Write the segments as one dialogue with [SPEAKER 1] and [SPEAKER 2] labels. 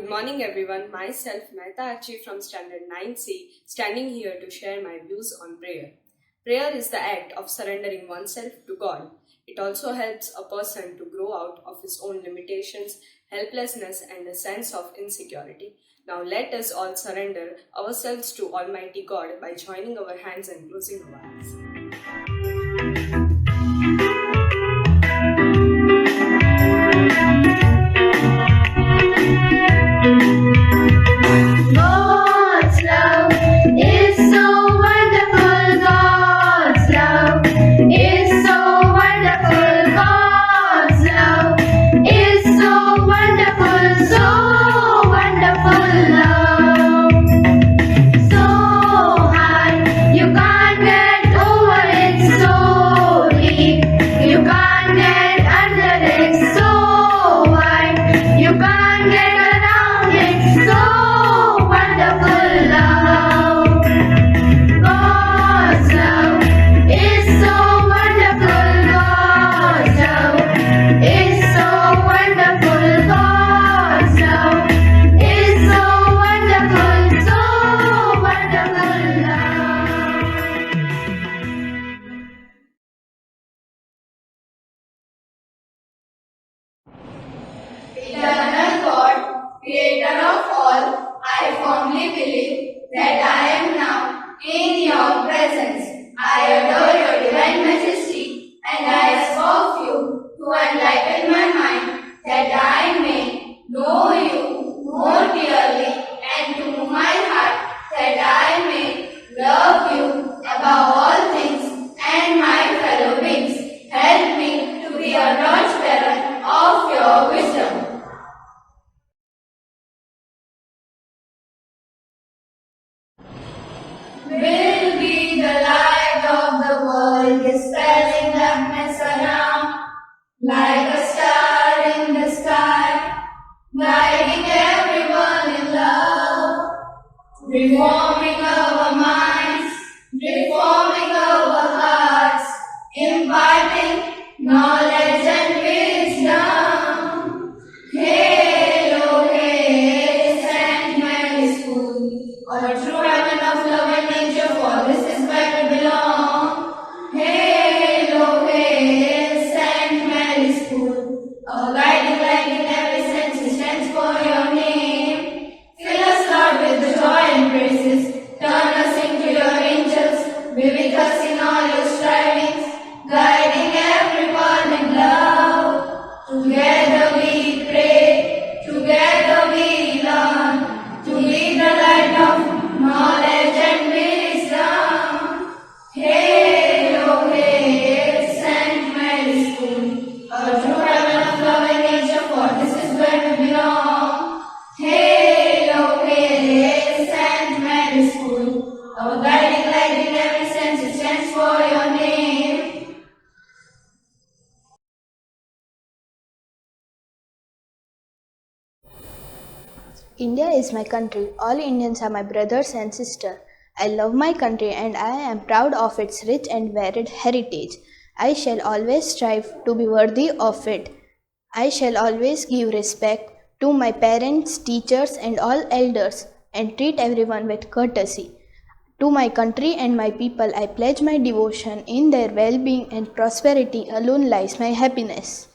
[SPEAKER 1] Good morning everyone, myself MA.SHA from Standard 9C, standing here to share my views on prayer. Prayer is the act of surrendering oneself to God. It also helps a person to grow out of his own limitations, helplessness and a sense of insecurity. Now let us all surrender ourselves to Almighty God by joining our hands and closing our eyes.
[SPEAKER 2] God's love is so wonderful. God's love is so wonderful. God's love is so wonderful. So wonderful love. So high, you can't get over it. So deep, you can't get under it. So wide, you can't get around it. So wonderful love. God's love is so wonderful. God's love is so wonderful. God's love is so wonderful. So wonderful love. Eternal God, Creator of all, I firmly believe that I am now in your presence. I adore your divine majesty and I ask of you to enlighten my mind that I may know you more clearly and to move my heart that I may love you above all things and my fellow beings. Help me to be a torchbearer of your wisdom. Will be the light of the world, dispelling darkness around, like a star in the sky, guiding everyone in love, reforming our minds, reforming our hearts, imparting knowledge and wisdom. Hail, hail, Saint Mary's School, a true heaven of love and nature, for this is where we belong. Hail, hail, Saint Mary's School, a guiding light in every sense, we stands for your name. Fill us, Lord, with the joy and praises, turn us into your angels, be with us in all your strivings, guiding everyone in love. Together we pray, together we learn, to be the light of knowledge and wisdom. Hail, oh hail, Saint Mary's School, a true heaven of love and nature, for this is where we belong. Hail, oh hail, Saint Mary's School, our guiding light in every sense, it stands for your name.
[SPEAKER 3] India is my country. All Indians are my brothers and sisters. I love my country and I am proud of its rich and varied heritage. I shall always strive to be worthy of it. I shall always give respect to my parents, teachers, and all elders, and treat everyone with courtesy. To my country and my people, I pledge my devotion. In their well-being and prosperity alone lies my happiness.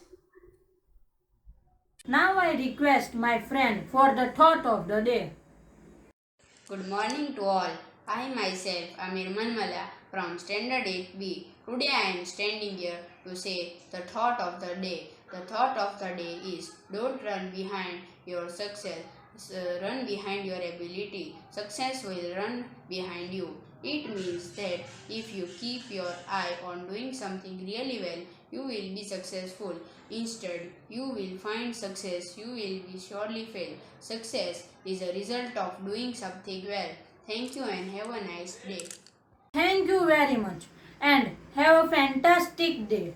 [SPEAKER 4] Now I request my friend for the thought of the day.
[SPEAKER 5] Good morning to all. I myself am Manmala from Standard 8B. Today I am standing here to say the thought of the day. The thought of the day is, don't run behind your success, run behind your ability. Success will run behind you. It means that if you keep your eye on doing something really well, you will be successful. Instead, you will find success, you will be surely fail. Success is a result of doing something well. Thank you and have a nice day.
[SPEAKER 4] Thank you very much and have a fantastic day.